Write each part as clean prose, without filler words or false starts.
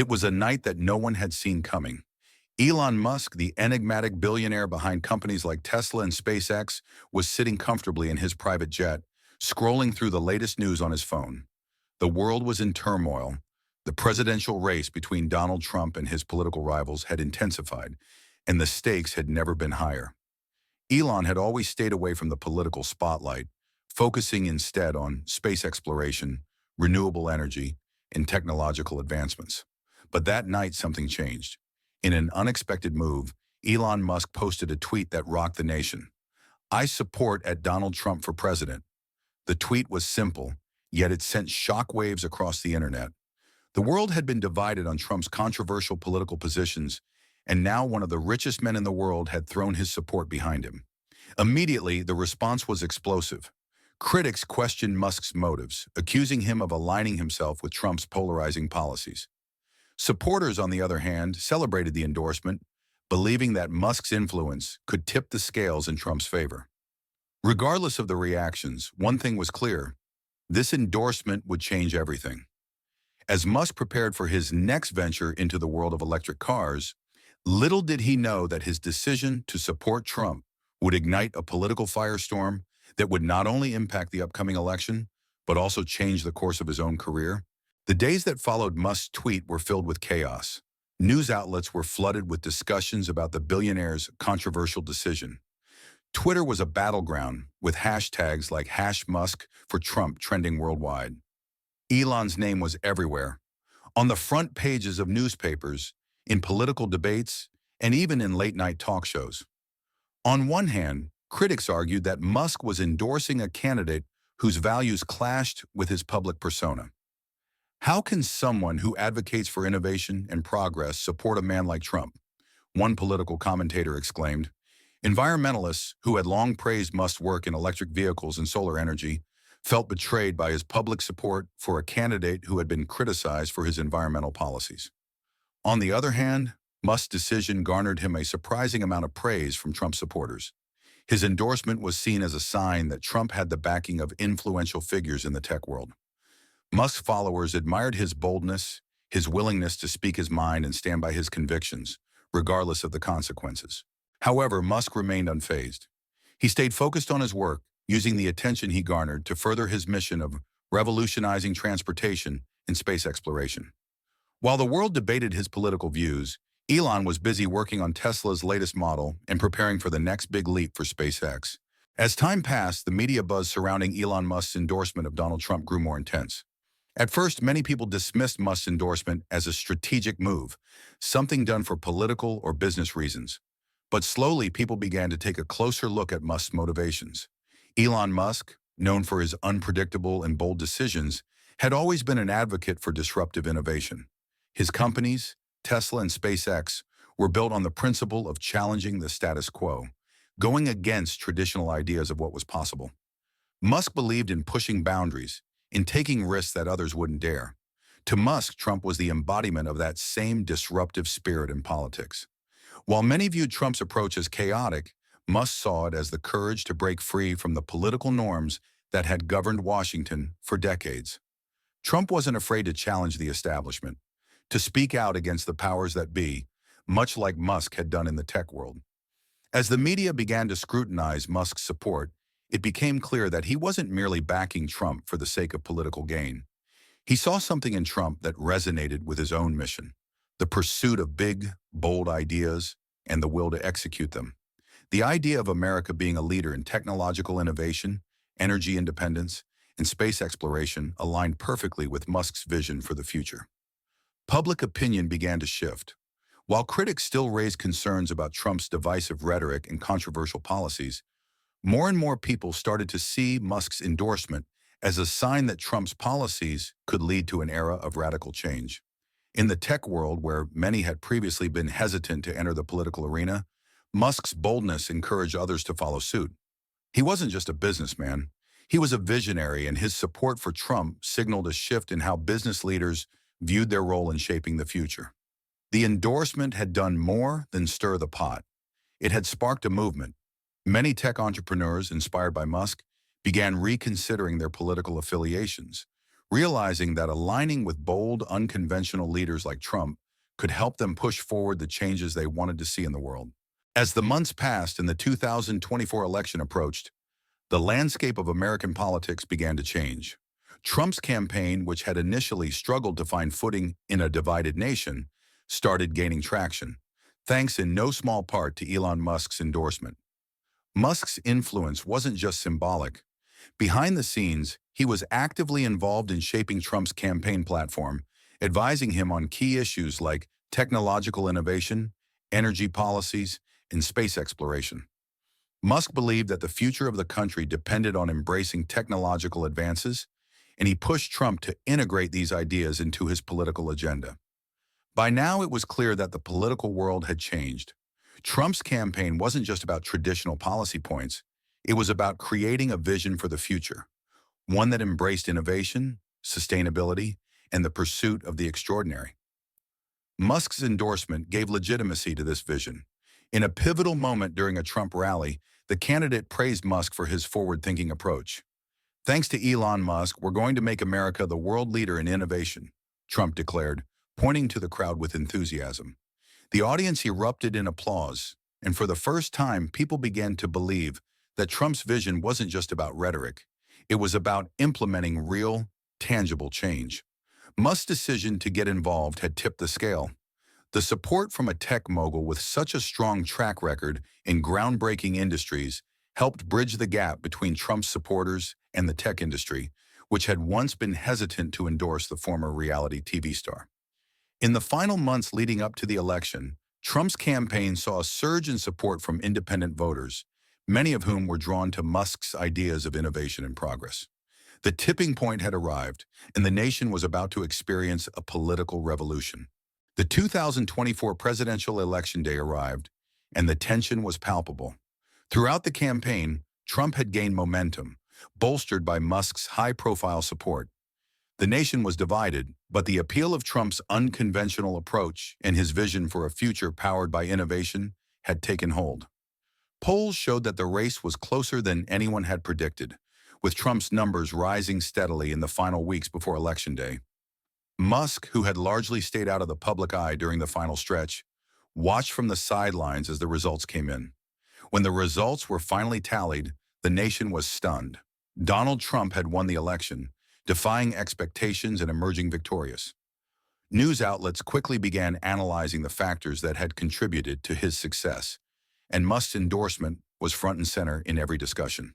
It was a night that no one had seen coming. Elon Musk, the enigmatic billionaire behind companies like Tesla and SpaceX, was sitting comfortably in his private jet, scrolling through the latest news on his phone. The world was in turmoil. The presidential race between Donald Trump and his political rivals had intensified, and the stakes had never been higher. Elon had always stayed away from the political spotlight, focusing instead on space exploration, renewable energy, and technological advancements. But that night, something changed. In an unexpected move, Elon Musk posted a tweet that rocked the nation. "I support at Donald Trump for president." The tweet was simple, yet it sent shockwaves across the internet. The world had been divided on Trump's controversial political positions, and now one of the richest men in the world had thrown his support behind him. Immediately, the response was explosive. Critics questioned Musk's motives, accusing him of aligning himself with Trump's polarizing policies. Supporters, on the other hand, celebrated the endorsement, believing that Musk's influence could tip the scales in Trump's favor. Regardless of the reactions, one thing was clear: this endorsement would change everything. As Musk prepared for his next venture into the world of electric cars, little did he know that his decision to support Trump would ignite a political firestorm that would not only impact the upcoming election, but also change the course of his own career. The days that followed Musk's tweet were filled with chaos. News outlets were flooded with discussions about the billionaire's controversial decision. Twitter was a battleground, with hashtags like #Musk for Trump trending worldwide. Elon's name was everywhere, on the front pages of newspapers, in political debates, and even in late-night talk shows. On one hand, critics argued that Musk was endorsing a candidate whose values clashed with his public persona. How can someone who advocates for innovation and progress support a man like Trump? One political commentator exclaimed. Environmentalists, who had long praised Musk's work in electric vehicles and solar energy, felt betrayed by his public support for a candidate who had been criticized for his environmental policies. On the other hand, Musk's decision garnered him a surprising amount of praise from Trump supporters. His endorsement was seen as a sign that Trump had the backing of influential figures in the tech world. Musk's followers admired his boldness, his willingness to speak his mind and stand by his convictions, regardless of the consequences. However, Musk remained unfazed. He stayed focused on his work, using the attention he garnered to further his mission of revolutionizing transportation and space exploration. While the world debated his political views, Elon was busy working on Tesla's latest model and preparing for the next big leap for SpaceX. As time passed, the media buzz surrounding Elon Musk's endorsement of Donald Trump grew more intense. At first, many people dismissed Musk's endorsement as a strategic move, something done for political or business reasons. But slowly, people began to take a closer look at Musk's motivations. Elon Musk, known for his unpredictable and bold decisions, had always been an advocate for disruptive innovation. His companies, Tesla and SpaceX, were built on the principle of challenging the status quo, going against traditional ideas of what was possible. Musk believed in pushing boundaries, in taking risks that others wouldn't dare. To Musk, Trump was the embodiment of that same disruptive spirit in politics. While many viewed Trump's approach as chaotic, Musk saw it as the courage to break free from the political norms that had governed Washington for decades. Trump wasn't afraid to challenge the establishment, to speak out against the powers that be, much like Musk had done in the tech world. As the media began to scrutinize Musk's support, it became clear that he wasn't merely backing Trump for the sake of political gain. He saw something in Trump that resonated with his own mission: the pursuit of big, bold ideas and the will to execute them. The idea of America being a leader in technological innovation, energy independence, and space exploration aligned perfectly with Musk's vision for the future. Public opinion began to shift. While critics still raised concerns about Trump's divisive rhetoric and controversial policies, more and more people started to see Musk's endorsement as a sign that Trump's policies could lead to an era of radical change. In the tech world, where many had previously been hesitant to enter the political arena, Musk's boldness encouraged others to follow suit. He wasn't just a businessman. He was a visionary, and his support for Trump signaled a shift in how business leaders viewed their role in shaping the future. The endorsement had done more than stir the pot. It had sparked a movement. Many tech entrepreneurs, inspired by Musk, began reconsidering their political affiliations, realizing that aligning with bold, unconventional leaders like Trump could help them push forward the changes they wanted to see in the world. As the months passed and the 2024 election approached, the landscape of American politics began to change. Trump's campaign, which had initially struggled to find footing in a divided nation, started gaining traction, thanks in no small part to Elon Musk's endorsement. Musk's influence wasn't just symbolic. Behind the scenes, he was actively involved in shaping Trump's campaign platform, advising him on key issues like technological innovation, energy policies, and space exploration. Musk believed that the future of the country depended on embracing technological advances, and he pushed Trump to integrate these ideas into his political agenda. By now, it was clear that the political world had changed. Trump's campaign wasn't just about traditional policy points. It was about creating a vision for the future, one that embraced innovation, sustainability, and the pursuit of the extraordinary. Musk's endorsement gave legitimacy to this vision. In a pivotal moment during a Trump rally, the candidate praised Musk for his forward-thinking approach. "Thanks to Elon Musk, we're going to make America the world leader in innovation," Trump declared, pointing to the crowd with enthusiasm. The audience erupted in applause, and for the first time, people began to believe that Trump's vision wasn't just about rhetoric. It was about implementing real, tangible change. Musk's decision to get involved had tipped the scale. The support from a tech mogul with such a strong track record in groundbreaking industries helped bridge the gap between Trump's supporters and the tech industry, which had once been hesitant to endorse the former reality TV star. In the final months leading up to the election, Trump's campaign saw a surge in support from independent voters, many of whom were drawn to Musk's ideas of innovation and progress. The tipping point had arrived, and the nation was about to experience a political revolution. The 2024 presidential election day arrived, and the tension was palpable. Throughout the campaign, Trump had gained momentum, bolstered by Musk's high-profile support. The nation was divided, but the appeal of Trump's unconventional approach and his vision for a future powered by innovation had taken hold. Polls showed that the race was closer than anyone had predicted, with Trump's numbers rising steadily in the final weeks before Election Day. Musk, who had largely stayed out of the public eye during the final stretch, watched from the sidelines as the results came in. When the results were finally tallied, the nation was stunned. Donald Trump had won the election, defying expectations and emerging victorious. News outlets quickly began analyzing the factors that had contributed to his success, and Musk's endorsement was front and center in every discussion.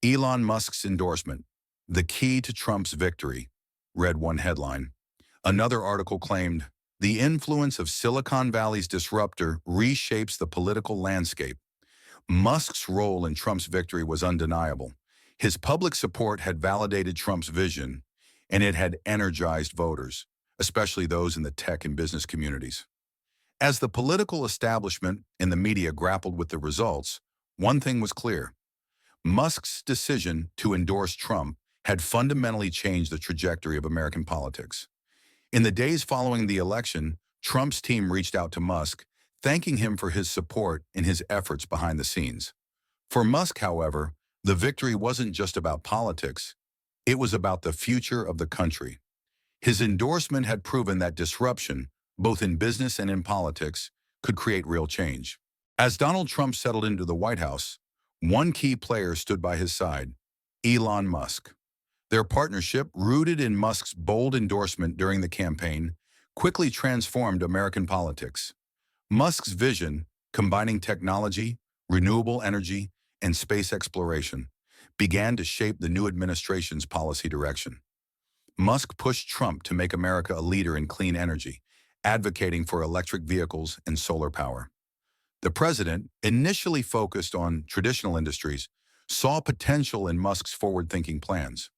Elon Musk's endorsement, the key to Trump's victory, read one headline. Another article claimed, "The influence of Silicon Valley's disruptor reshapes the political landscape." Musk's role in Trump's victory was undeniable. His public support had validated Trump's vision, and it had energized voters, especially those in the tech and business communities. As the political establishment and the media grappled with the results, one thing was clear. Musk's decision to endorse Trump had fundamentally changed the trajectory of American politics. In the days following the election, Trump's team reached out to Musk, thanking him for his support and his efforts behind the scenes. For Musk, however, the victory wasn't just about politics. It was about the future of the country. His endorsement had proven that disruption, both in business and in politics, could create real change. As Donald Trump settled into the White House, one key player stood by his side, Elon Musk. Their partnership, rooted in Musk's bold endorsement during the campaign, quickly transformed American politics. Musk's vision, combining technology, renewable energy, and space exploration, began to shape the new administration's policy direction. Musk pushed Trump to make America a leader in clean energy, advocating for electric vehicles and solar power. The president, initially focused on traditional industries, saw potential in Musk's forward-thinking plans.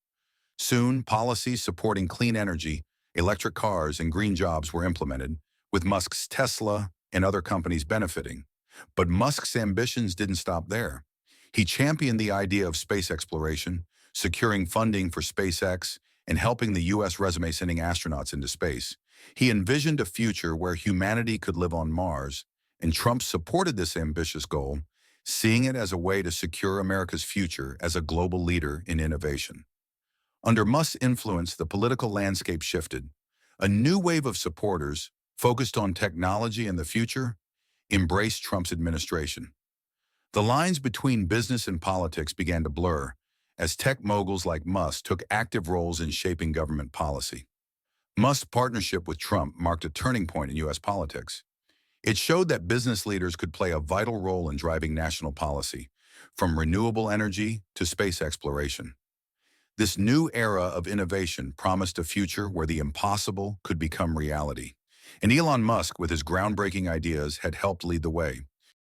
Soon, policies supporting clean energy, electric cars, and green jobs were implemented, with Musk's Tesla and other companies benefiting. But Musk's ambitions didn't stop there. He championed the idea of space exploration, securing funding for SpaceX, and helping the U.S. resume sending astronauts into space. He envisioned a future where humanity could live on Mars, and Trump supported this ambitious goal, seeing it as a way to secure America's future as a global leader in innovation. Under Musk's influence, the political landscape shifted. A new wave of supporters, focused on technology and the future, embraced Trump's administration. The lines between business and politics began to blur as tech moguls like Musk took active roles in shaping government policy. Musk's partnership with Trump marked a turning point in U.S. politics. It showed that business leaders could play a vital role in driving national policy, from renewable energy to space exploration. This new era of innovation promised a future where the impossible could become reality. And Elon Musk, with his groundbreaking ideas, had helped lead the way.